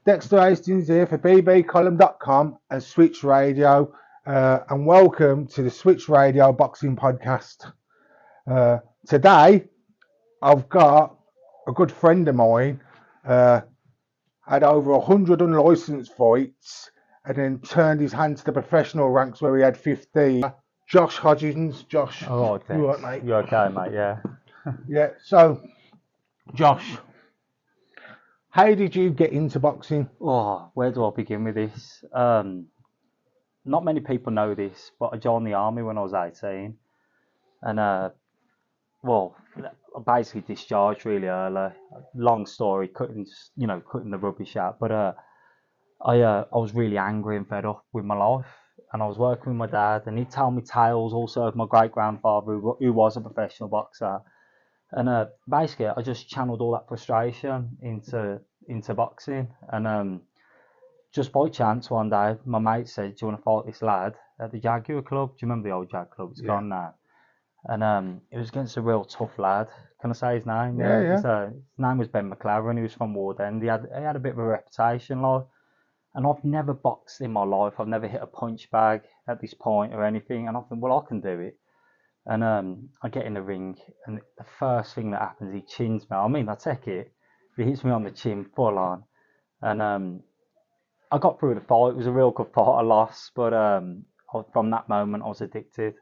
Dexter Hastings here for bbcolumn.com and Switch Radio, and welcome to the Switch Radio Boxing Podcast. Today, I've got a good friend of mine, had over 100 unlicensed fights, and then turned his hand to the professional ranks where he had 15. Josh Hodgins. Josh, Oh, thanks. you all right, mate? You okay, mate? Yeah. Yeah, so, Josh, how did you get into boxing? Oh, where do I begin with this? Not many people know this, but I joined the army when I was 18, and well, I basically discharged really early. Long story, cutting the rubbish out. But I was really angry and fed up with my life, and I was working with my dad, and he'd tell me tales also of my great grandfather who was a professional boxer. And basically, I just channeled all that frustration into boxing. And just by chance, one day, my mate said, "Do you want to fight this lad at the Jaguar Club?" Do you remember the old Jag Club? It's gone now. And it was against a real tough lad. Can I say his name? Yeah. His name was Ben McLaren. He was from Ward End. He had a bit of a reputation, like. And I've never boxed in my life. I've never hit a punch bag at this point or anything. And I think, well, I can do it. And I get in the ring, and the first thing that happens, he chins me. I mean, I take it. He hits me on the chin, full on. And I got through the fight. It was a real good fight. I lost, but from that moment, I was addicted.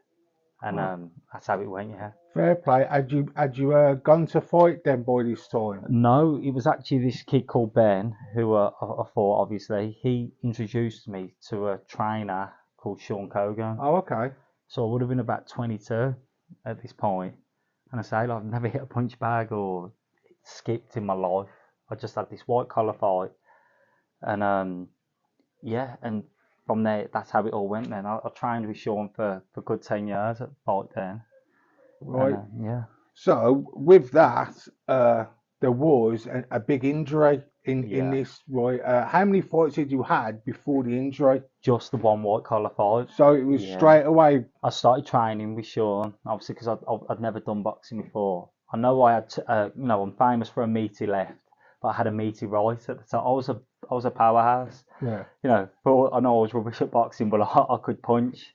And that's how it went, yeah. Fair play. Had you gone to fight then by this time? No, it was actually this kid called Ben, who I fought, obviously. He introduced me to a trainer called Sean Cogan. Oh, okay. So I would have been about 22 at this point. And I say, like, I've never hit a punch bag or skipped in my life. I just had this white collar fight. And yeah, and from there, that's how it all went then. I trained with Sean for a good 10 years at fight then. Right. And, yeah. So with that, there was a big injury in this, right? How many fights had you had before the injury? Just the one white collar fight. So it was straight away. I started training with Sean, obviously, because I'd never done boxing before. I know I had, I'm famous for a meaty left, but I had a meaty right at the time. I was a powerhouse. Yeah. But I know I was rubbish at boxing, but I could punch.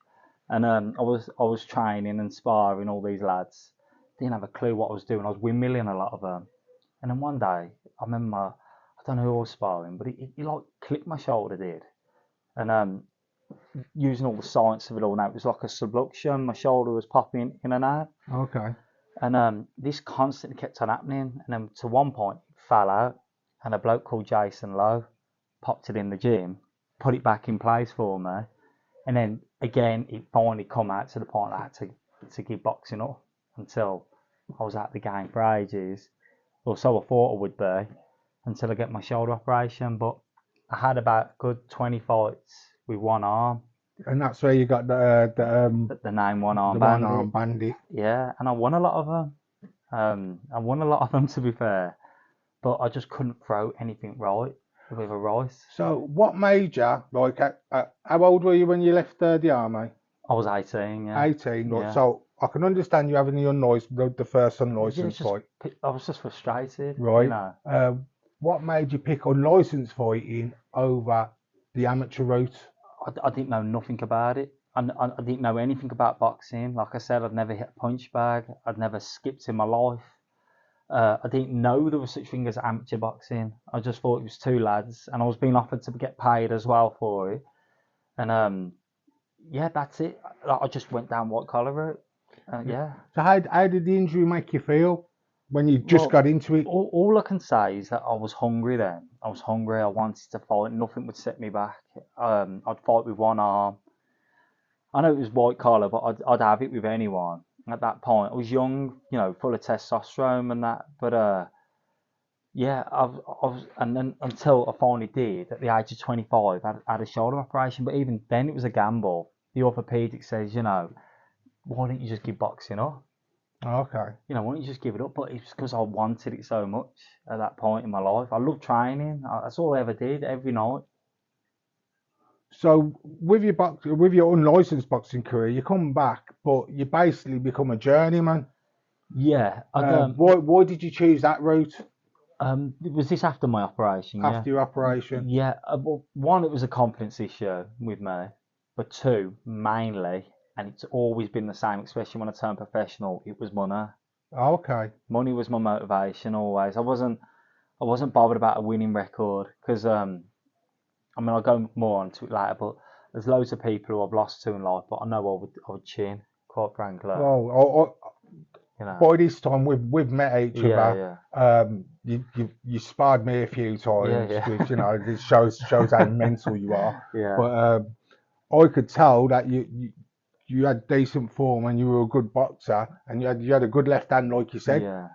And I was training and sparring all these lads. Didn't have a clue what I was doing. I was windmilling a lot of them. And then one day, I remember, I don't know who I was sparring, but he like clipped my shoulder, did. And using all the science of it all now, it was like a subluxation. My shoulder was popping in and out. Okay. And this constantly kept on happening. And then to one point, it fell out. And a bloke called Jason Lowe popped it in the gym, put it back in place for me. And then again, it finally come out to the point I had to give boxing up until I was out the game for ages. Or so I thought I would be, until I get my shoulder operation. But I had about a good 20 fights with one arm. And that's where you got the name One Arm Bandit. Bandit. One Arm Bandit. Yeah, and I won a lot of them. I won a lot of them, to be fair. But I just couldn't throw anything right with a right. So what made you, like, how old were you when you left the army? I was 18, yeah. 18, right. Yeah. So I can understand you having the first unlicensed fight. I was just frustrated. Right. What made you pick unlicensed fighting over the amateur route? I didn't know nothing about it. I didn't know anything about boxing. Like I said, I'd never hit a punch bag. I'd never skipped in my life. I didn't know there was such thing as amateur boxing. I just thought it was two lads, and I was being offered to get paid as well for it. And yeah, that's it. I just went down white collar route. Yeah. So how did the injury make you feel when you just got into it? All I can say is that I was hungry then. I was hungry. I wanted to fight. Nothing would set me back. I'd fight with one arm. I know it was white collar, but I'd have it with anyone. At that point, I was young, full of testosterone and that. But yeah, I was, and then until I finally did, at the age of 25, I had a shoulder operation. But even then, it was a gamble. The orthopedic says, why don't you just give boxing up? Okay. Why don't you just give it up? But it's because I wanted it so much at that point in my life. I loved training. That's all I ever did, every night. So with your unlicensed boxing career, you come back, but you basically become a journeyman. Yeah. Why did you choose that route? Was this after my operation? Yeah. After your operation? Yeah. Well, one, it was a confidence issue with me, but two, mainly, and it's always been the same, especially when I turned professional. It was money. Oh, okay. Money was my motivation always. I wasn't bothered about a winning record because I mean, I'll go more onto it later, but there's loads of people who I've lost to in life, but I know I would chin, quite frankly. Well, You know. by this time we've met each Yeah, other. You sparred me a few yeah, times, yeah, which this shows how mental you are. yeah, But I could tell that you had decent form and you were a good boxer and you had a good left hand, like you said. yeah,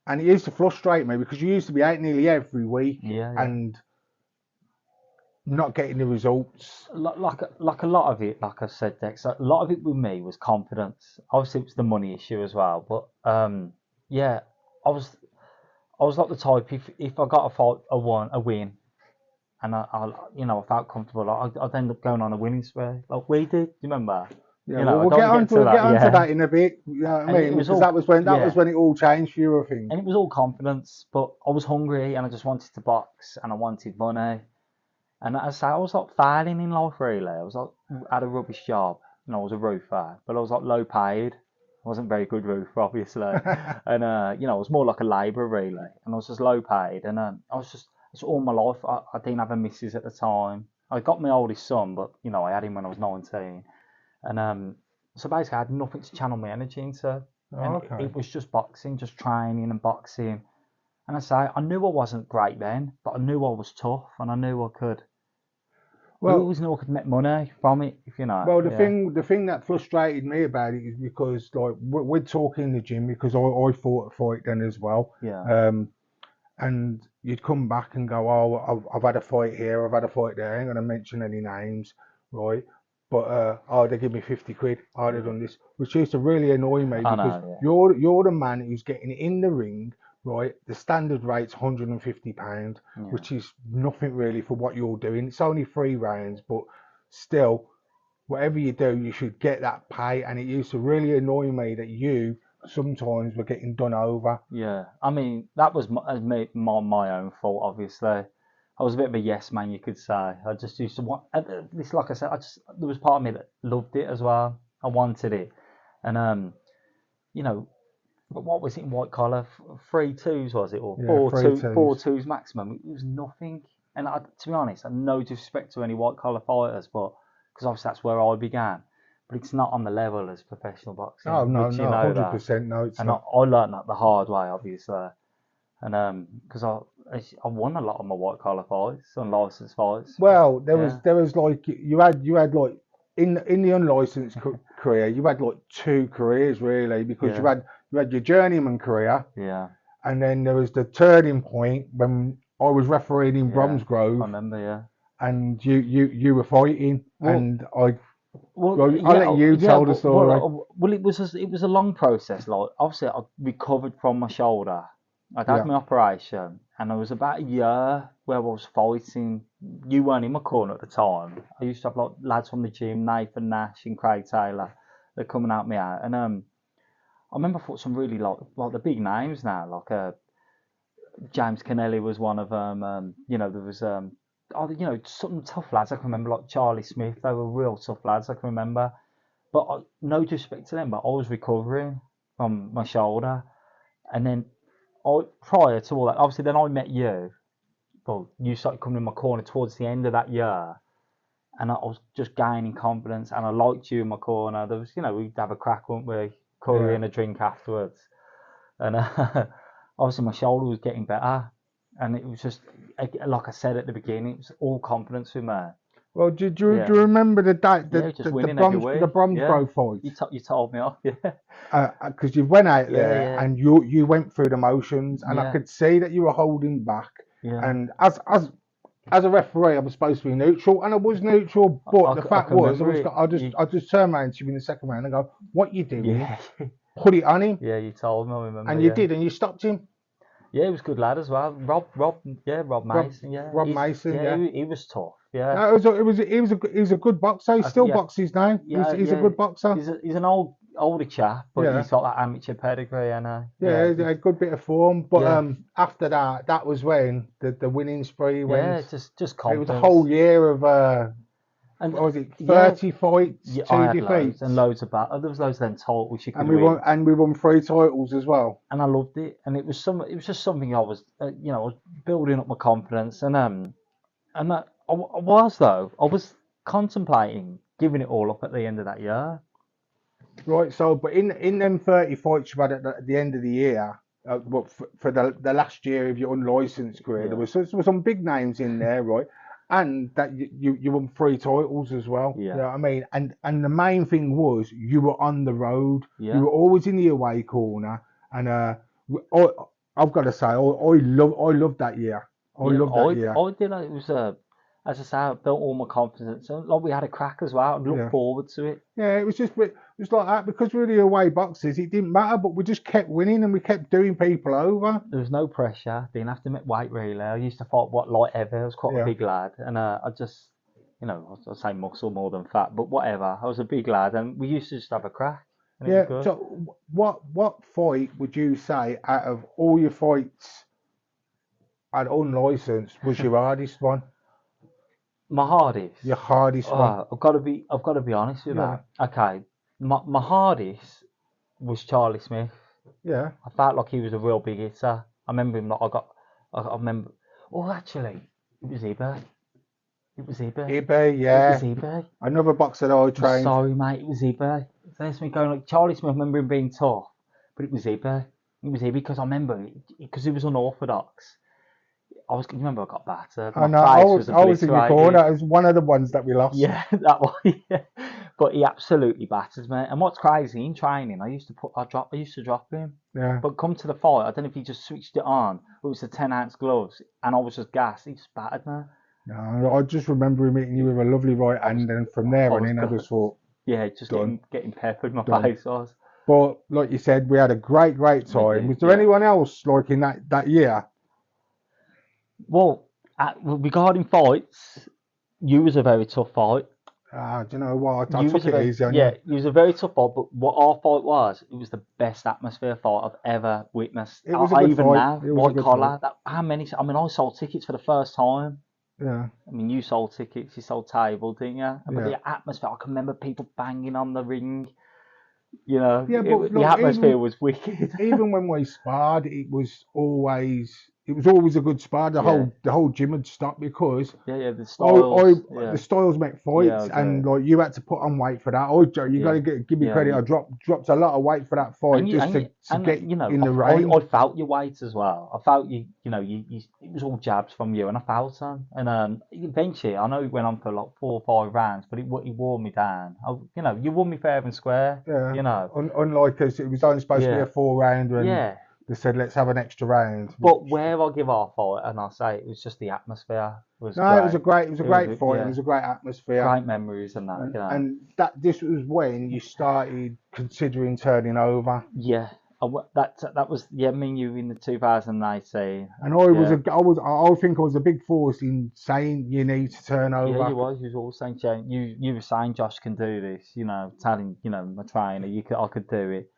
And it used to frustrate me because you used to be out nearly every week yeah, yeah. and not getting the results. Like a lot of it, like I said, Dex, a lot of it with me was confidence. Obviously, it was the money issue as well, but yeah, I was I was like the type if I got a fight, a win, and I felt comfortable, I'd end up going on a winning spree like we did. Do you remember? Yeah, You well, know, I don't want to get to we'll get that. onto Yeah, that in a bit. You know what I and it mean? was Because all that was yeah, when it all changed for you, I think. and it was all confidence. But I was hungry and I just wanted to box and I wanted money. And as I say, I was like failing in life really. I was like had a rubbish job. I was a roofer, but I was like low paid. I wasn't very good roofer, obviously, and I was more like a labourer really, and I was just low paid, and I was just it's all my life. I didn't have a missus at the time. I got my oldest son, but I had him when I was 19, and so basically I had nothing to channel my energy into, and Okay. it was just boxing, just training and boxing. And I say I knew I wasn't great then, but I knew I was tough, and I knew I could. I Well, always knew I could make money from it, if you know. well, Yeah, the thing that frustrated me about it is because like we're talking in the gym because I fought a fight then as well. yeah, Um, and you'd come back and go, oh, I've had a fight here, I've had a fight there. I ain't gonna mention any names, right? But oh, they give me 50 quid. Oh, they've yeah. done this, which used to really annoy me I because know. you're the man who's getting in the ring, right? The standard rate's £150, Yeah, which is nothing really for what you're doing. It's only 3 rounds, but still, whatever you do, you should get that pay. And it used to really annoy me that you sometimes were getting done over. yeah. I mean, that was my own fault, obviously. I was a bit of a yes man, you could say. I just used to want this. Like I said, there was part of me that loved it as well. I wanted it, and you know, but what was it in white collar? 3-2s was it, or Yeah, four three two, four twos. twos maximum? It was nothing. And to be honest, and no disrespect to any white collar fighters, but because obviously that's where I began. But it's not on the level as professional Oh boxing, no, which you no, know that. 100%. No, it's And I, not. I learned that the hard way, obviously. And because I won a lot of my white collar fights, unlicensed fights. Well, Yeah, there was like you had like in the unlicensed career, you had like two careers really because yeah, you had your journeyman career, yeah, and then there was the turning point when I was refereeing in yeah. I Bromsgrove, remember, yeah. and you were fighting, Well, and Well, I'll yeah, let you yeah, tell the but story. it was it was a long process. Like obviously, I recovered from my shoulder. I'd had Yeah, my operation, and it was about a year where I was fighting. You weren't in my corner at the time. I used to have like lads from the gym, Nathan Nash and Craig Taylor, they're coming out me out, and I remember I fought some really like the big names now, like James Kennelly was one of them. There was some tough lads I can remember, like Charlie Smith. They were real tough lads I can remember. But no disrespect to them, but I was recovering from my shoulder, and then prior to all that, obviously, then I met you. Well, you started coming in my corner towards the end of that year, and I was just gaining confidence, and I liked you in my corner. There was, we'd have a crack, wouldn't we? Curry yeah. and a drink afterwards, and obviously my shoulder was getting better, and it was just like I said at the beginning, it was all confidence with me. Well, do Yeah, you remember the date yeah, just winning every The week. Yeah, Bromsgrove fight? you told me off. Yeah, Because you went out yeah, there yeah, and you went through the motions, and I yeah, could see that you were holding back. yeah. And as a referee, I was supposed to be neutral, and I was neutral. But the I fact can was, remember it. I just turned around to you in the second round and go, "What you doing? Yeah, Put it on him," yeah. You told me. I remember. and you Yeah, did, and you stopped him. yeah. He was a good lad as well. Rob Rob Mason. Yeah, Rob Mason, yeah. yeah. He was tough. Yeah. No, he was a good boxer. He still Yeah. boxes now. Yeah. He's a Yeah. good boxer. He's an older chap, but Yeah. he's got that amateur pedigree, and Yeah, he's a good bit of form. But yeah, after that, that was when the winning spree went. yeah, just It was a confidence. whole year of And what was it, yeah, 30 fights, yeah, I two had loads and defeats, loads of there was loads of them titles you could and win, we won 3 titles as well. and I loved it. And it was just something I was, I was building up my confidence, and I was though, I was contemplating giving it all up at the end of that year. Right. So, but in them 30 fights you had at the end of the year, but for the last year of your unlicensed career, Yeah, there was some big names in there, right? And that you won 3 titles as well. You know yeah, what I mean? And the main thing was you were on the road. You yeah, were always in the away corner. And I, I've got to say, I love that year. I yeah. love that year. I did. It was as I say, I built all my confidence, and like we had a crack as well. I look Yeah. forward to it. Yeah, it was like that because we were the away boxes. It didn't matter, but we just kept winning and we kept doing people over. There was no pressure. Didn't have to make weight really. I used to fight what light heavy. I was quite a Yeah, big lad, and I just, I say muscle more than fat, but whatever. I was a big lad, and we used to just have a crack, and it was yeah. good. So, what fight would you say out of all your fights at unlicensed was your hardest one? My hardest. Your hardest one? I've got to be honest with Yeah, that. Okay, my hardest was Charlie Smith. yeah. I felt like he was a real big hitter. I remember him. Like I remember. Oh, actually, it was eBay. It was eBay. eBay, It was yeah. eBay. Another boxer that I I'm trained. sorry, mate. It was eBay. There's me going like Charlie Smith. I remember him being tough, but it was eBay. It was eBay because I remember because he was unorthodox. You remember I got battered. I My know. face was I was in your obliterated. corner. It was one of the ones that we lost. Yeah, that one. Yeah. But he absolutely battered me. And what's crazy in training, I used to drop him. Yeah. But come to the fight, I don't know if he just switched it on. It was the 10-ounce gloves, and I was just gassed. He just battered me. No, I just remember him hitting you with a lovely right I was, hand, and from I there on was in, I just gutted. thought, Yeah, just done, getting peppered. My done. face was. But like you said, we had a great We time. did, Was there yeah. anyone else like in that year? Well, regarding fights, you was a very tough fight. Do you know what? I You took was a it very easy on Yeah, you. you was a very tough fight. But what our fight was, it was the best atmosphere fight I've ever witnessed. It was a good Even fight. now, It was a white good collar. How many? I mean, I sold tickets for the first time. Yeah, I mean, you sold tickets, you sold table, didn't you? But yeah, the atmosphere, I can remember people banging on the ring. yeah. But The look, atmosphere was wicked. even when we sparred, it was always a good spar. Yeah, The whole gym had stopped because yeah. The I styles, the yeah, styles make yeah, I fights, and agree. like you had to put on weight for that. Oh, Joe, you got Yeah, to give me yeah. credit. I dropped a lot of weight for that fight And you just and you to and get you know, in the ring. I felt your weight as well. I felt you it was all jabs from you, and I felt them. And eventually, I know it went on for like 4 or 5 rounds, but it wore me down. You won me fair and square. Yeah, You know, unlike us, it was only supposed to be yeah, a 4 rounder, and yeah. they said let's have an extra round. But where I give our fight, and I say it was just the atmosphere was No, great. it was a great fight. It Yeah, was a great atmosphere, great memories and that. and that this was when you started considering turning over. Yeah. That was me and you in the 2018. And Yeah. I think I was a big force in saying you need to turn Yeah, over. you was all saying, Jane, you were saying Josh can do this, telling, my trainer, I could do it.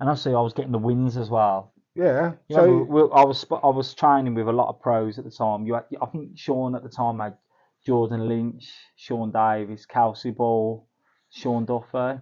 And obviously I was getting the wins as well. Yeah. You remember, I was training with a lot of pros at the time. I think Sean at the time had Jordan Lynch, Sean Davis, Kelsey Ball, Sean Duffy.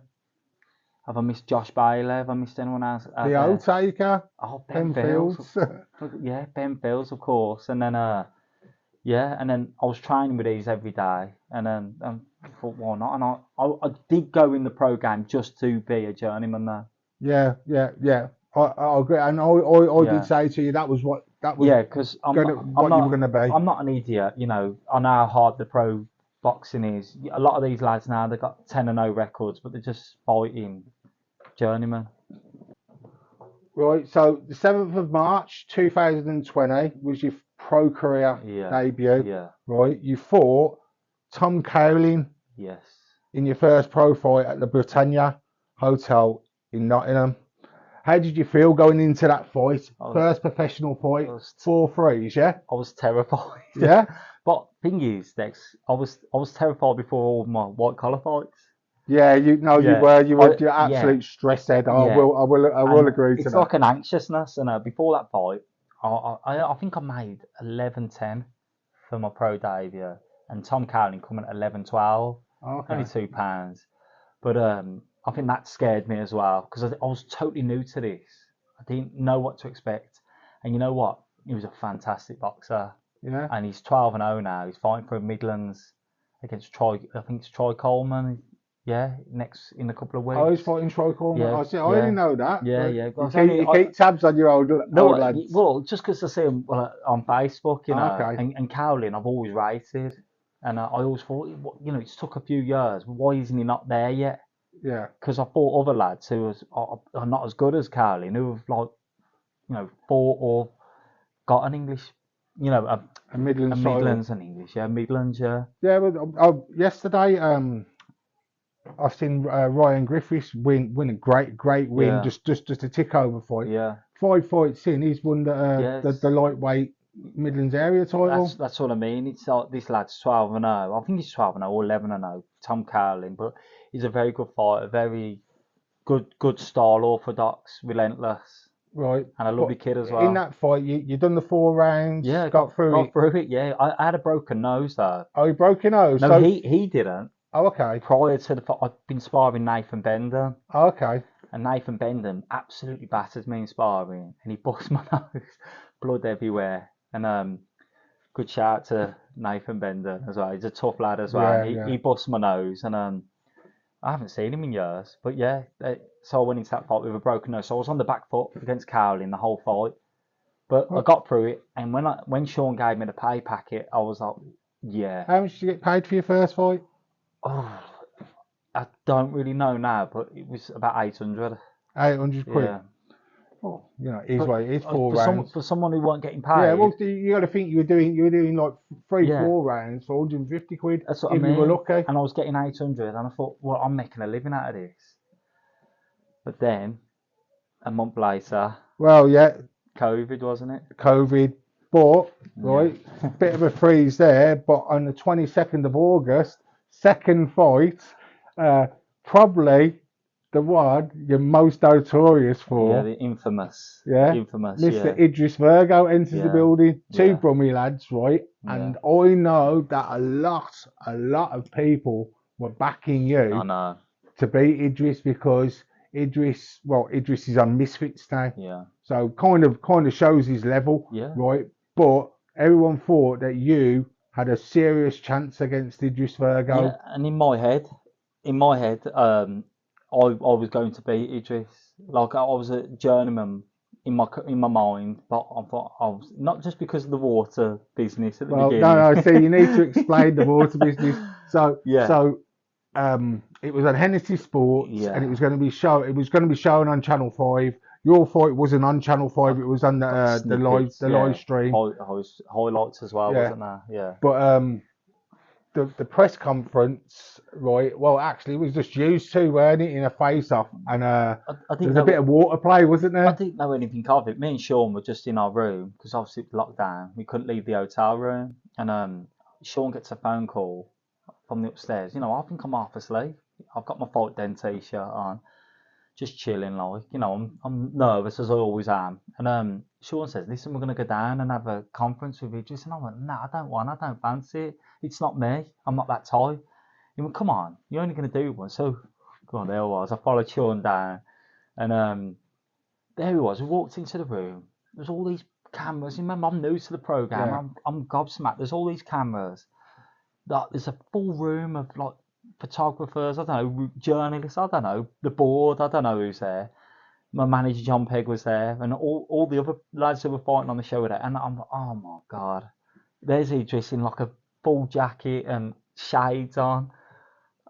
Have I missed Josh Bailey? Have I missed anyone else out The there? old taker, Oh, Ben Ben Fields. Fields. Yeah, Ben Fields, of course. And then, and then I was training with these every day. And then I thought, why not? And I did go in the program just to be a journeyman there. Yeah. I agree, and I Yeah. did say to you that was Yeah, because what you were gonna be. I'm not an idiot. I know how hard the pro boxing is. A lot of these lads now, they've got 10-0 records, but they're just fighting journeyman. Right, so the 7th of March 2020 was your pro career Yeah, debut. yeah, Right, you fought Tom Cowling yes. in your first pro fight at the Britannia Hotel in Nottingham. How did you feel going into that fight? I was, First professional fight, I was, 4 threes, yeah? I was terrified. Yeah? But thing is, Dex, I was terrified before all my white collar fights. Yeah, you know Yeah, you're yeah, absolute stress head. yeah. I will And agree to it's that. like an anxiousness. And before that fight, I think I made 11-10 for my pro debut, and Tom Cowling coming at 11-12, only Okay. £2. But I think that scared me as well because I was totally new to this. I didn't know what to expect, and you know what? He was a fantastic boxer, Yeah. and he's 12-0 now. He's fighting for Midlands against Troy. I think it's Troy Coleman. Yeah, next in a couple of I was weeks. fighting Troy Coleman. Yeah, I see. I didn't yeah, know that. yeah, But yeah. you It's only keep tabs on your old no, lads. well, just because I see him on Facebook, Okay. and Cowling, I've always rated, and I always thought, it's took a few years. Why isn't he not there yet? Yeah. Because I fought other lads who are not as good as Cowling, who have fought or got an English, A a Midlands title. Midlands and English, yeah, Midlands, yeah, Yeah. But yesterday, I've seen Ryan Griffiths win a great win. yeah, Just a tick over fight. yeah, 5 fights in, he's won the yes. lightweight Midlands area That's title. that's what I mean. It's like this lad's 12-0. I think he's 12-0 or 11-0. Tom Cowling, but he's a very good fighter, very good style, orthodox, relentless, Right. and a But lovely kid as in well. that fight, you done the 4 rounds, Yeah, got through got it. through it. Yeah, I had a broken nose though. Oh, you broke your nose. No, So, he didn't. oh, okay. Prior to the fight, I'd been sparring Nathan Bender, Oh, okay. and Nathan Bender absolutely battered me in sparring, and he bust my nose, blood everywhere. And good shout to Nathan Bender as well. He's a tough lad as well, and Yeah, he yeah. bust my nose, and I haven't seen him in years. But yeah, so I went into that fight with a broken nose. So I was on the back foot against Cowling the whole fight. But I What? got through it, and when Sean gave me the pay packet, I was like, yeah. How much did you get paid for your first fight? Oh, I don't really know now, but it was about 800. 800 quid. Yeah. Oh, it's But what it is. 4 rounds. for someone who weren't getting Yeah, paid, well, you got to think you were doing like three, yeah, 4 rounds for 150 quid that's what I if you were mean. lucky. And I was getting 800, and I thought, well, I'm making a living out of this. But then a month later, Well, yeah, COVID, wasn't it? COVID, but Yeah. right, bit of a freeze there. But on the 22nd of August, second fight, probably the one you're most notorious Yeah, for. the Yeah, infamous, Mr. yeah, Idris Virgo enters the yeah, building. Two yeah, Brummy lads, right? yeah. And I know that a lot of people were backing I you know, to beat Idris because Idris is on Misfits now, yeah, so kind of shows his level, yeah, right? But everyone thought that you had a serious chance against Idris yeah. Virgo. And in my head, I was going to beat Idris. Like I was a journeyman in my mind, but I thought I was not just because of the water business at the Well, beginning. no. See, you need to explain the water business. So, Yeah, it was on Hennessy Sports, and it was yeah. going to be It was going to be shown on Channel 5. Your fight wasn't on Channel I 5. It was on got the snippets. live Yeah, stream. highlights as well, Yeah, wasn't there? Yeah, but the press conference, right? Well, actually, it was just used two, weren't it, in a face-off, and I there didn't was a bit know. of water play, wasn't I there? didn't know anything of it. Me and Sean were just in our room because obviously it was locked down. We couldn't leave the hotel room, and Sean gets a phone call from the upstairs. I think I'm half asleep. I've got my Fight Den t-shirt on, just chilling, like I'm nervous as I always am. And Sean says, "Listen, we're gonna go down and have a conference with Idris." And I went, "No, I don't fancy it. It's not me. I'm not that type." He went, "Come on, you're only gonna do one." So, go on, there I was. I followed Sean down, and there he was. We walked into the room. There's all these cameras. Remember, I'm new to the program. Yeah. I'm gobsmacked. There's all these cameras. There's a full room of like photographers. I don't know, journalists. I don't know, the board. I don't know who's there. My manager John Pegg was there, and all the other lads who were fighting on the show were there. And I'm like, oh my god, there's he dressed in like a full jacket and shades on,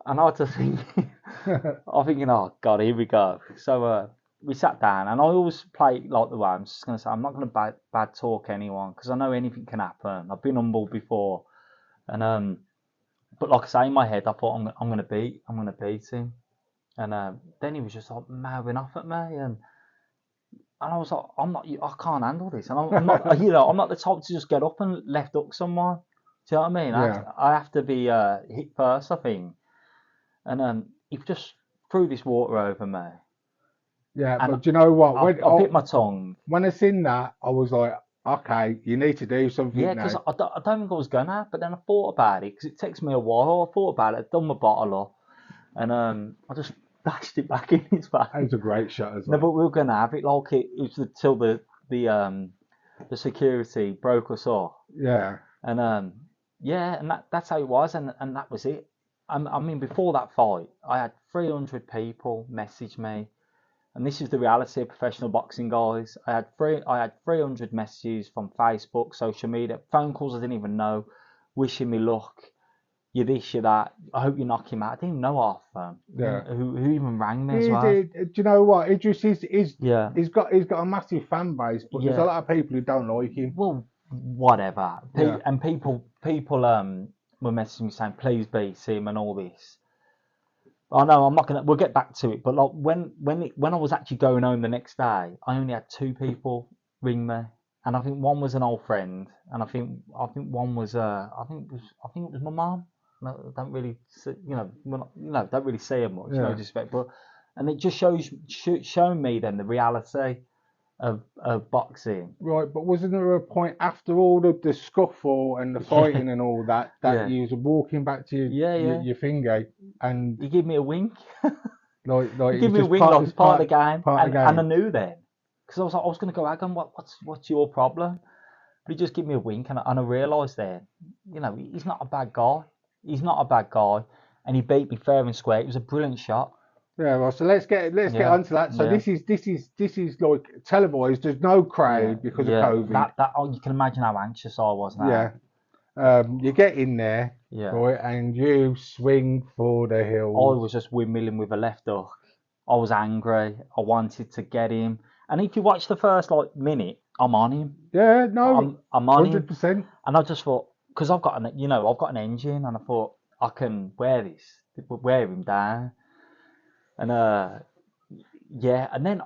and I was just thinking, I'm thinking, oh god, here we go. So we sat down, and I always play it like the way I'm just gonna say, I'm not gonna bad talk anyone because I know anything can happen. I've been humbled before, and but like I say, in my head, I thought I'm gonna beat him, and then he was just like mouthing off at me, and And I was like, I can't handle this, and I'm not, I'm not the type to just get up and left hook someone. Do you know what I mean? Yeah. I have to be hit first, I think. And he just threw this water over me, Yeah, and but do you know what? I bit my tongue. When I seen that, I was like, okay, you need to do something Yeah, because now. I don't think I was gonna, but then I thought about it because it takes me a while. I thought about it, I'd done my bottle up, and I just dashed it back in his That was face. a great shot as No, but well. we were gonna have it like it was until the security broke us off, Yeah. and yeah, and that's how it was, and that was it. I mean, before that fight, I had 300 people message me. And this is the reality of professional boxing, guys. I had 300 messages from Facebook, social media, phone calls I didn't even know, wishing me luck. You this, you that. I hope you knock him out. I didn't even know half of them. Yeah. Who even rang me as well? Do you know what? Idris is Yeah, he's got a massive fan base, but there's a yeah. lot of people who don't like him. Well, whatever. Yeah. And people were messaging me saying, please beat him and all this. I know I'm not gonna. We'll get back to it, but like when I was actually going home the next day, I only had two people ring me, and I think one was an old friend, and I think one was I think it was my mum. No, I don't really see, don't really see her much, no Yeah. disrespect, but and it just shown me then the reality of boxing. Right, but wasn't there a point after all of the scuffle and the Yeah, fighting and all that yeah, you was walking back to yeah, yeah. your finger and He gave me a wink. like He it gave was me a just wing like it's part of the game, part of the and I game? knew then because I was gonna go at him. What's your problem? But he just gave me a wink, and I realised then, he's not a bad guy. He's not a bad guy, and he beat me fair and square. It was a brilliant shot. Yeah, well, so let's get Yeah, onto that. So yeah, this is like televised. There's no yeah, crowd because of yeah. COVID. You can imagine how anxious I was now. Yeah. You get in there, Yeah, right, and you swing for the I hills. was just windmilling with a left hook. I was angry. I wanted to get him, and if you watch the first minute, I'm on him. Yeah, no, I'm on him. 100%. And I just thought, because I've got an engine, and I thought I can wear him down, and yeah, and then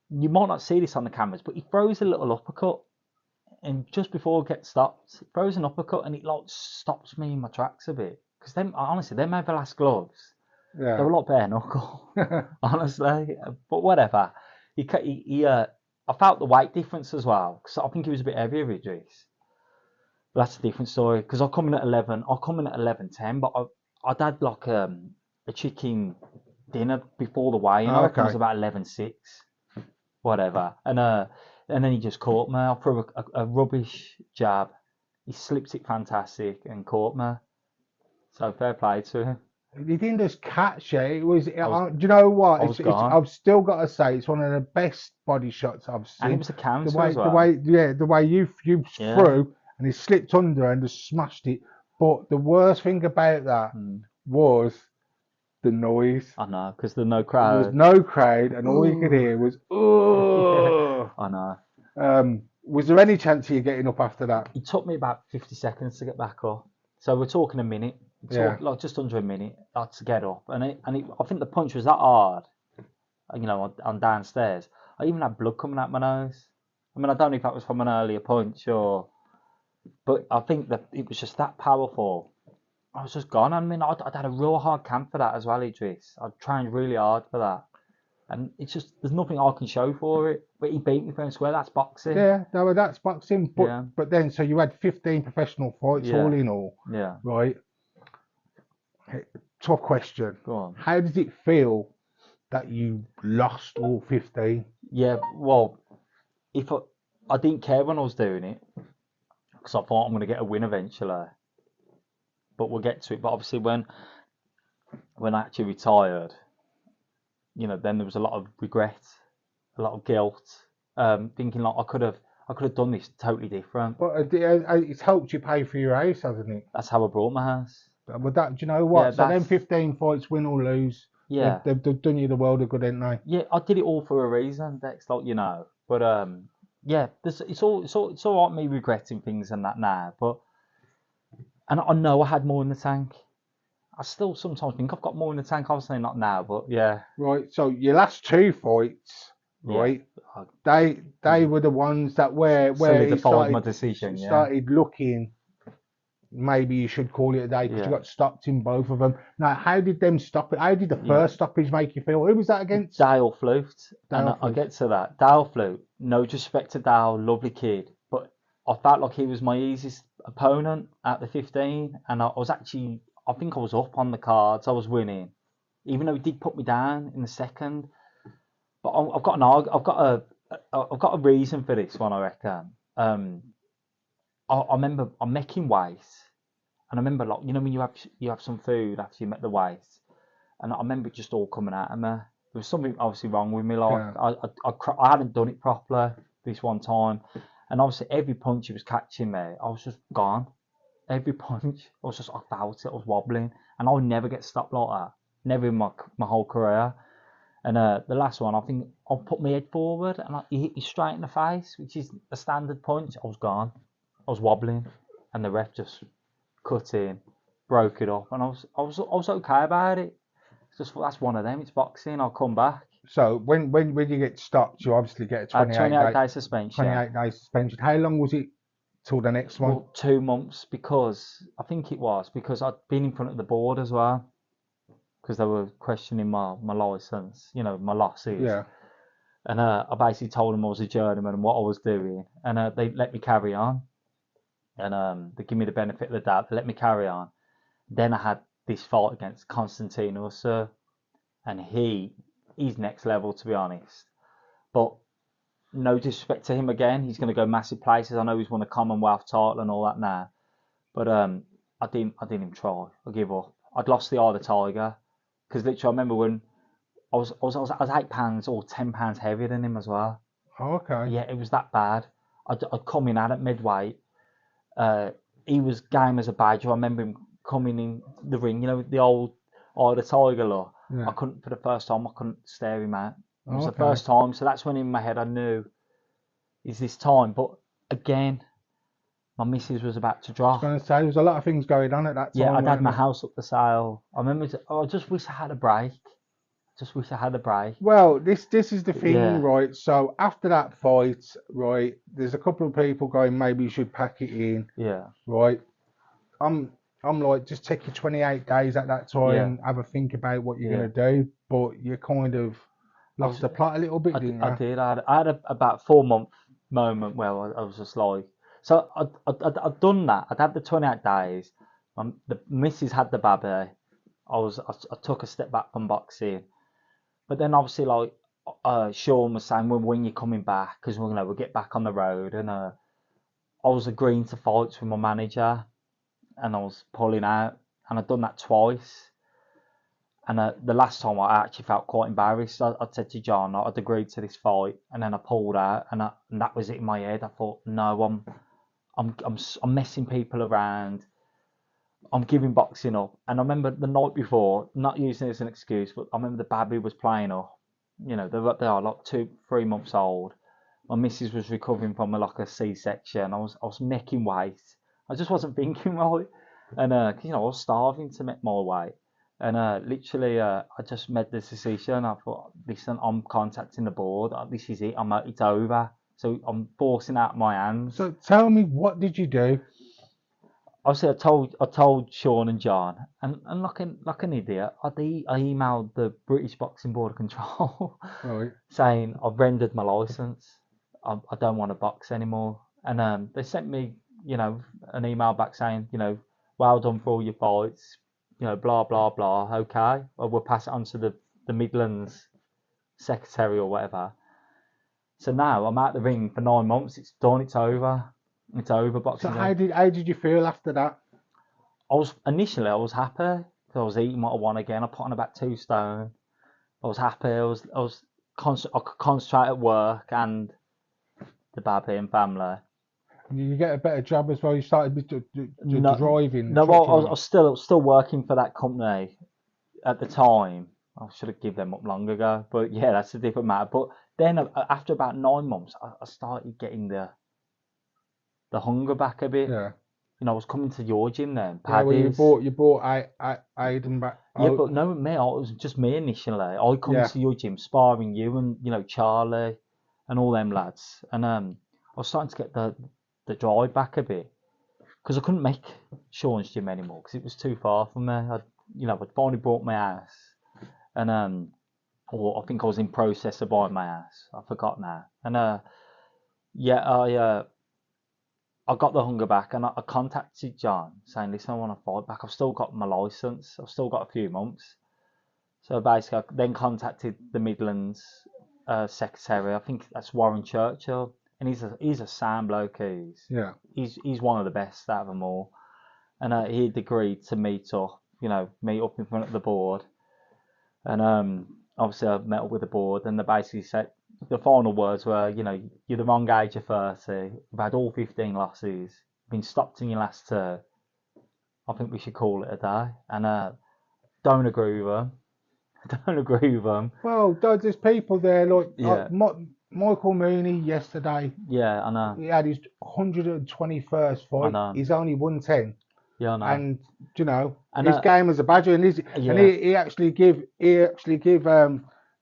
you might not see this on the cameras, but he throws a little uppercut, and just before it gets stopped, he throws an uppercut, and it like stops me in my tracks a bit, because them honestly, them Everlast gloves, they're Yeah. a lot bare knuckle, honestly, but whatever. I felt the weight difference as well, because I think he was a bit heavier, Idris. But that's a different story because I come in at 11. I come in at 11:10, but I'd had like a chicken dinner before the weigh-in. I reckon it was Okay. about 11:06, whatever. And then he just caught me. I threw a rubbish jab. He slipped it fantastic and caught me. So fair play to him. He didn't just catch it. It was. I was Do you know what? I was It's. gone, I've still got to say it's one of the best body shots I've and it seen. was a counter as well. The way you Yeah. threw and he slipped under and just smashed it. But the worst thing about that Mm, was the noise. I know because there's no There was crowd. no crowd, and all you could Ooh. hear was Yeah, "oh." I know. Was there any chance of you getting up after that? It took me about 50 seconds to get back up. So we're talking a minute. Yeah. Like just under a minute to get up. I think the punch was that hard, on downstairs. I even had blood coming out my nose. I mean, I don't know if that was from an earlier punch but I think that it was just that powerful. I was just gone. I mean, I'd had a real hard camp for that as well, Idris. I'd trained really hard for that. And it's just, there's nothing I can show for it. But he beat me fair and square. That's boxing. Yeah, no, that's boxing. Yeah. But then, so you had 15 professional fights all Yeah. in all, Yeah. right? Tough question. Go on. How does it feel that you lost all 15? Yeah, well, if I didn't care when I was doing it because I thought I'm going to get a win eventually. But we'll get to it. But obviously, when I actually retired, then there was a lot of regret, a lot of guilt, thinking like I could have done this totally different. But it's helped you pay for your house, hasn't it? That's how I brought my house. But do you know what? Yeah, So them 15 fights, win or lose, Yeah, they've done you the world of good, ain't they? yeah, I did it all for a reason. Dex, But yeah, it's all right me regretting things and that now. And I know I had more in the tank. I still sometimes think I've got more in the tank. Obviously not now, but yeah. Right. So your last two fights, right? I They were the ones that where he solidified my decision. Yeah, started looking. Maybe you should call it a day because you yeah, got stopped in both of them. Now, how did them stop it? How did the yeah. first stoppage make you feel? Who was that against? Dale Flute, and Dale I Flute. get to that. Dale Flute, no disrespect to Dale, lovely kid, but I felt like he was my easiest opponent at the 15, and I was actually, I think I was up on the cards, I was winning, even though he did put me down in the second. But I've got I've got a reason for this one, I reckon. I remember I'm making weight, and I remember like when you have some food after you make the weight, and I remember it just all coming out of me. There was something obviously wrong with me. Like Yeah. I hadn't done it properly this one time, and obviously every punch he was catching me, I was just gone. Every punch, I felt it. I was wobbling, and I would never get stopped like that. Never in my whole career. And the last one, I think I put my head forward, and he hit me straight in the face, which is a standard punch. I was gone. I was wobbling, and the ref just cut in, broke it up, and I was okay about it. It's just that's one of them. It's boxing. I'll come back. So when you get stopped, you obviously get a I had 28 day 28 suspension. day suspension. How long was it till the next one? Well, 2 months because I think it was because I'd been in front of the board as well because they were questioning my license, my losses. Yeah. And I basically told them I was a journeyman and what I was doing, and they let me carry on, and they give me the benefit of the doubt. They let me carry on. Then I had this fight against Constantinos, and he's next level to be honest. But no disrespect to him again, he's going to go massive places. I know he's won a Commonwealth title and all that now, but I didn't even try. I give up. I'd lost the eye of the tiger because literally I remember when I was 8 pounds or 10 pounds heavier than him as well. Oh, okay. Yeah, it was that bad. I'd come in at midweight. He was game as a badger. I remember him coming in the ring, the old eye of the tiger look. Yeah. For the first time, I couldn't stare him out. It was Oh, the okay. first time, so that's when in my head I knew, is this time? But again, my missus was about to I was drop. going to say there was a lot of things going on at that time. Yeah, I'd had weren't my there? house up for sale. I remember, I just wish I had a break. Just wish I had a break. Well, this is the thing, Yeah, right? So after that fight, right, there's a couple of people going, maybe you should pack it in, yeah, right? I'm I'm like, just take your 28 days at that yeah, time, have a think about what you're yeah. gonna do. But you kind of I lost was, the plot a little bit, didn't I you? did. I had about 4 month moment where I was just like, so I'd done that. I'd had the 28 days. The missus had the baby. I took a step back from boxing, but then obviously like Sean was saying, well, when you're coming back, because we'll get back on the road, and I was agreeing to fights with my manager, and I was pulling out, and I'd done that twice. And the last time I actually felt quite embarrassed. I said to John, I'd agreed to this fight, and then I pulled out, and that was it in my head. I thought, no, I'm messing people around. I'm giving boxing up. And I remember the night before, not using it as an excuse, but I remember the baby was playing up. They are like 2, 3 months old. My missus was recovering from like a C-section. I was making weight. I just wasn't thinking right, and I was starving to make more weight. And literally, I just made the decision. I thought, listen, I'm contacting the board. This is it. It's over. So I'm forcing out my hands. So tell me, what did you do? Obviously, I told Sean and John, and like an idiot, I emailed the British Boxing Board of Control Right. saying I've rendered my license. I don't want to box anymore. And they sent me, an email back saying, well done for all your fights, blah blah blah. Okay, well, we'll pass it on to the Midlands secretary or whatever. So now I'm out the ring for 9 months. It's done. It's over. It's over. So Boxing how did you feel after that? I was happy because I was eating what I want again. I put on about 2 stone. I was happy. I could concentrate at work and the baby and family. You get a better job as well. You started with the No, driving, no. truck I driving. was still working for that company at the time. I should have given them up long ago. But yeah, that's a different matter. But then after about 9 months, I started getting the hunger back a bit. Yeah. I was coming to your gym then, Yeah, well, Paddy's. you brought Aiden back. Yeah, Oh, but no, me, it was just me initially. I come yeah, to your gym sparring you and, Charlie and all them lads. And I was starting to get the drive back a bit because I couldn't make Sean's gym anymore because it was too far from me. I'd finally bought my house and, or I think I was in process of buying my house. I forgot now. And, yeah, I got the hunger back and I contacted John saying, listen, I want to fight back. I've still got my license. I've still got a few months. So basically, I then contacted the Midlands secretary. I think that's Warren Churchill, and he's a sound bloke. yeah. He's one of the best out of them all, and he'd agreed to meet up. Meet up in front of the board, and obviously I met up with the board, and they basically said the final words were, you're the wrong age of 30. You've had all 15 losses. You've been stopped in your last two. I think we should call it a day, and don't agree with them. Don't agree with them. Well, there's people there like Yeah. Michael Mooney yesterday. Yeah, I know. He had his 121st I fight. know. He's only won 10. Yeah, I know. And And his game as a badger, and yeah, he actually give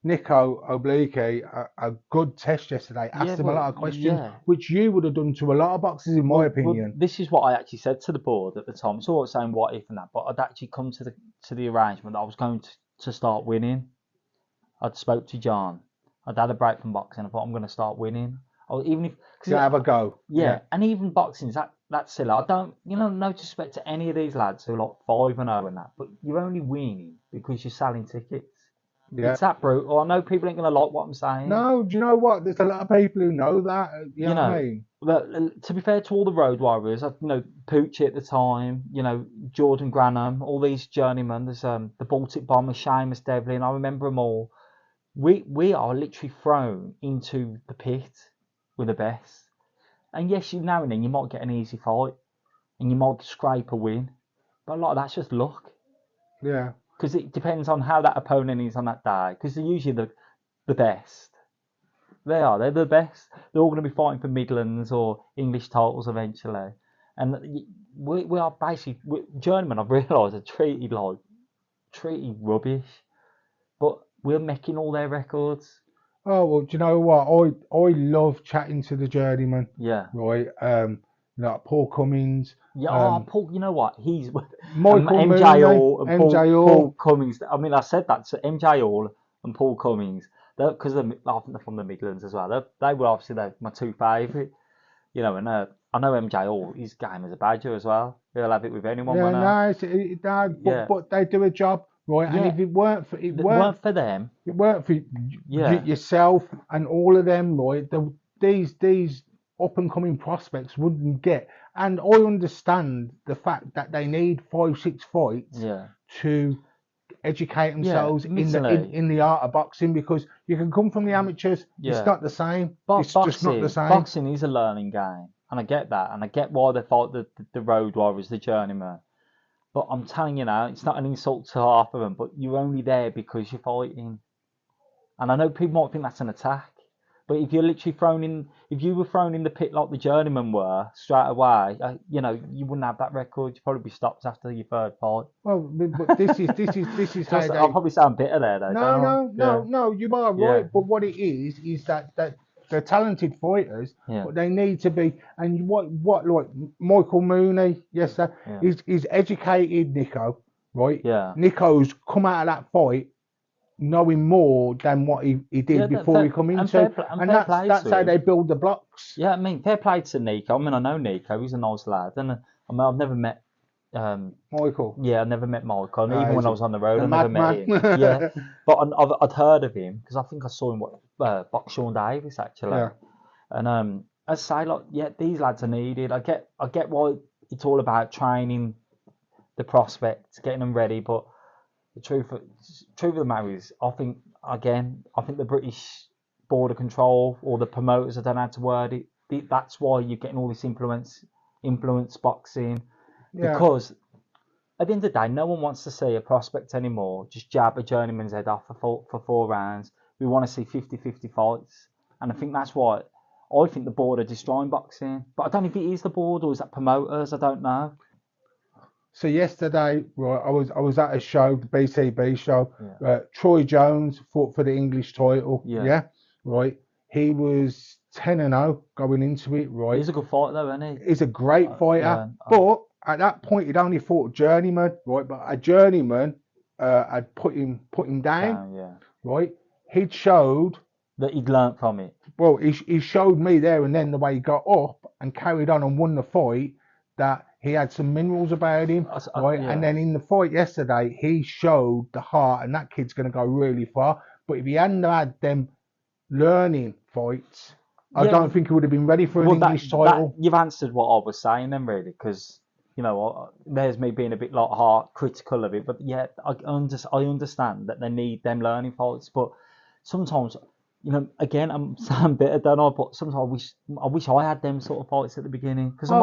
Nico Oblique a good test yesterday. yeah, Asked him a lot of but questions, yeah. which you would have done to a lot of boxers, in my Well, opinion. this is what I actually said to the board at the time. It's all right saying what if and that, but I'd actually come to the arrangement that I was going to start winning. I'd spoke to John. I'd had a break from boxing. I thought I'm going to start winning. Or even if To have a go. yeah, and even boxing that's silly. I don't, no disrespect to any of these lads who are like 5-0 and that, but you're only winning because you're selling tickets. Yeah. It's that brutal. I know people ain't gonna like what I'm saying. No, do you know what? There's a lot of people who know that. You know what I mean? But to be fair to all the road warriors, Poochie at the time, Jordan Granham, all these journeymen. There's the Baltic Bomber, Seamus Devlin. I remember them all. We are literally thrown into the pit with the best. And yes, now and then you might get an easy fight, and you might scrape a win, but a lot of that's just luck. Yeah. Because it depends on how that opponent is on that day. Because they're usually the best. They're the best. They're all going to be fighting for Midlands or English titles eventually. And we are basically, journeymen, I've realised, are treated rubbish. But we're making all their records. Oh, well, do you know what? I love chatting to the journeyman. Yeah. Right. Like Paul Cummins. Yeah, Paul, you know what? He's Michael MJ Mooney, Hall and MJ Paul Hall. Cummings. I mean, I said that to MJ Hall and Paul Cummings. Because they're from the Midlands as well. They were obviously my two favourite. And I know MJ Hall, his game as a badger as well. He'll have it with anyone. Yeah, Won't but they do a job, right? Yeah. And if it weren't for weren't for them. it weren't for Yeah. yourself and all of them, right? These up and coming prospects wouldn't get. And I understand the fact that they need 5-6 fights Yeah. to educate themselves in the art of boxing, because you can come from the amateurs. Yeah. It's not the same. It's Boxing, just not the same. Boxing is a learning game, and I get that, and I get why they fight the road warriors, the journeyman. But I'm telling you now, it's not an insult to half of them, but you're only there because you're fighting. And I know people might think that's an attack, but if you're literally if you were thrown in the pit like the journeyman were straight away, you wouldn't have that record. You'd probably be stopped after your third fight. Well, but this is how I'll probably sound bitter there, though. No, you are right. Yeah. But what it is that they're talented fighters, Yeah. but they need to be. And what like Michael Mooney, yes, sir, Yeah. is educated Nico, right? Yeah. Nico's come out of that fight knowing more than what he did before he come into, and that's how they build the blocks. Yeah, I mean, fair play to Nico. I mean, I know Nico. He's a nice lad, and I've never met. Michael. Yeah, I never met Michael. And even when I was on the road, I never madman. met him. Yeah, but I'd heard of him because I think I saw him box Sean Davis actually. Yeah. And I say, like, yeah, these lads are needed. I get why it's all about training the prospects, getting them ready. But the truth of the matter is, I think the British border control or the promoters, I don't know how to word it. That's why you're getting all this influence boxing. Yeah. Because at the end of the day, no one wants to see a prospect anymore just jab a journeyman's head off for 4 rounds. We want to see 50-50 fights. And I think that's why I think the board are destroying boxing, but I don't know if it is the board or is that promoters. I don't know. So yesterday, right, I was at a show, the BCB show. Yeah. Troy Jones fought for the English title. Yeah. Yeah, right. He was 10-0 going into it. Right. He's a good fighter though, isn't he? He's a great fighter, Yeah. but at that point he'd only fought a journeyman, right? But a journeyman had put him down, Yeah. right? He'd showed That he'd learnt from it. well, he showed me there and then the way he got up and carried on and won the fight that he had some minerals about him, right? Yeah. And then in the fight yesterday, he showed the heart, and that kid's going to go really far. But if he hadn't had them learning fights, I don't think he would have been ready for an English title. You've answered what I was saying then, really, because you know, there's me being a bit like hard critical of it, but yeah, I understand that they need them learning fights, but sometimes, you know, again, I'm sound bitter, don't I? But sometimes I wish I had them sort of fights at the beginning, because I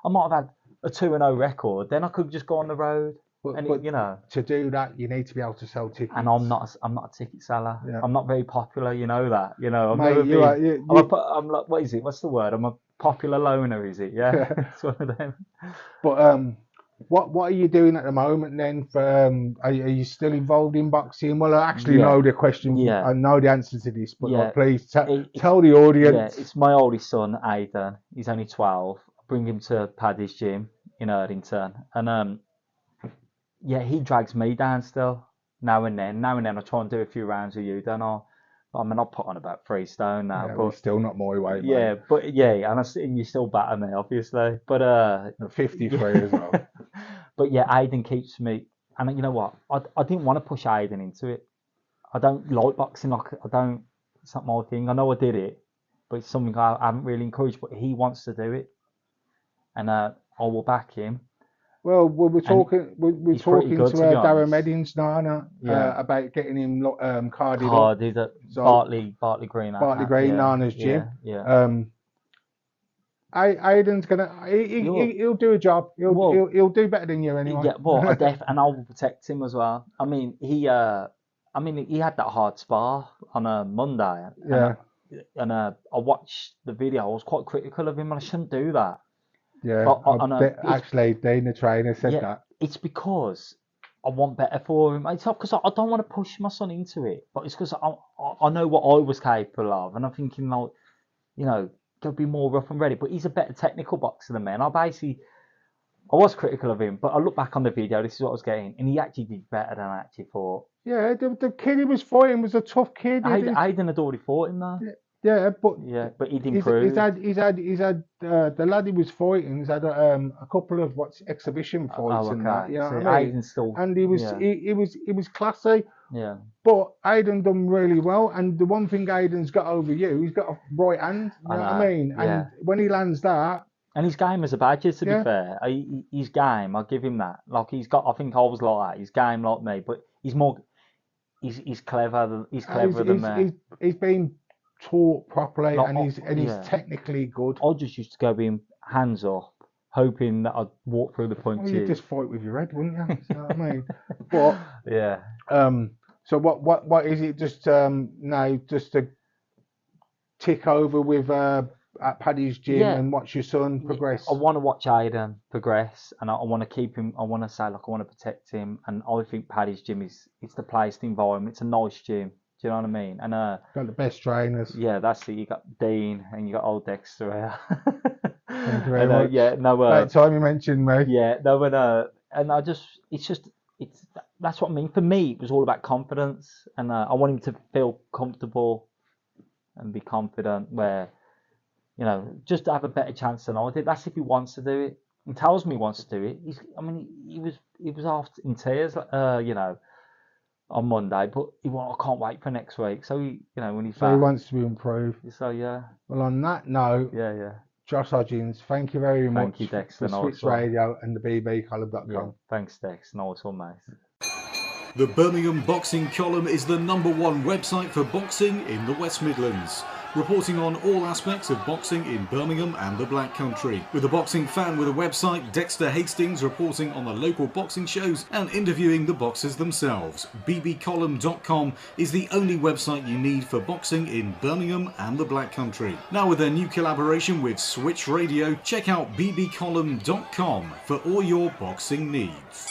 might have had a 2-0 record, then I could just go on the road. But you know, to do that, you need to be able to sell tickets. And I'm not a ticket seller. Yeah. I'm not very popular. You know that. You know, I'm like, what is it? What's the word? I'm a popular loner. Is it? Yeah. It's one of them. But what are you doing at the moment then? Are you still involved in boxing? Well, I actually know the question. Yeah. I know the answer to this, but like, please tell the audience. Yeah, it's my oldest son, Aidan. He's only 12. I bring him to Paddy's gym in Erdington, and yeah, he drags me down still now and then. Now and then I try and do a few rounds with you, don't I? I mean, I'll put on about 3 stone now, yeah, but still not my weight. Yeah, mate. But yeah, and you still batter me, obviously. But 53 as well. But yeah, Aidan keeps me, and you know what? I didn't want to push Aidan into it. I don't like boxing. It's not my thing. I know I did it, but it's something I haven't really encouraged. But he wants to do it, and I will back him. Well, we're talking to Darren Meddings now about getting him carded up. So Bartley Green. Bartley Green, Nana's gym. Yeah. Aidan's he'll do a job. He'll do better than you anyway. Yeah, well, and I will protect him as well. I mean, he had that hard spar on a Monday. And I watched the video. I was quite critical of him, and I shouldn't do that. Yeah, actually, Dana trainer said that. It's because I want better for him. It's not because I don't want to push my son into it, but it's because I know what I was capable of, and I'm thinking, like, you know, go be more rough and ready. But he's a better technical boxer than me, and I was critical of him, but I look back on the video, this is what I was getting, and he actually did better than I actually thought. Yeah, the kid he was fighting was a tough kid. Aidan had already fought him though. Yeah, but he'd improved. He's had the lad he was fighting. He's had a couple of exhibition fights and that. You know what I mean? And he was classy. Yeah. But Aidan done really well, and the one thing Aidan's got over you, he's got a right hand. You know what I mean? And when he lands that. And his game as a badger, to be fair, his game, I'll give him that. Like I think I was like that. His game like me, but he's clever. He's cleverer than me. He's been taught properly, and he's technically good. I just used to go in hands up, hoping that I'd walk through the punches. Well, you'd just fight with your head, wouldn't you? You know what I mean? But yeah. So what is it? Just now, just to tick over with at Paddy's gym and watch your son progress. I want to watch Aidan progress, and I want to keep him. I want to say, like, I want to protect him, and I think Paddy's gym it's the place, the environment. It's a nice gym. Do you know what I mean? And got the best trainers. Yeah, that's it. You got Dean and you got old Dexter here. Thank you very much. Yeah, no. That time you mentioned me. Yeah, no, and that's what I mean. For me, it was all about confidence, and I want him to feel comfortable and be confident. Where, you know, just to have a better chance than I did. That's if he wants to do it. He tells me he wants to do it. He was half in tears, you know, on Monday, but I can't wait for next week. So he wants to improve. So yeah. Well, on that note, Josh Hodgins, thank you very much. Thank you, Dex. For Switch Radio and the bbcolumn.com. Yeah, thanks, Dex. Nice one, mate. The Birmingham Boxing Column is the #1 website for boxing in the West Midlands, reporting on all aspects of boxing in Birmingham and the Black Country. With a boxing fan with a website, Dexter Hastings reporting on the local boxing shows and interviewing the boxers themselves. bbcolumn.com is the only website you need for boxing in Birmingham and the Black Country. Now with their new collaboration with Switch Radio, check out bbcolumn.com for all your boxing needs.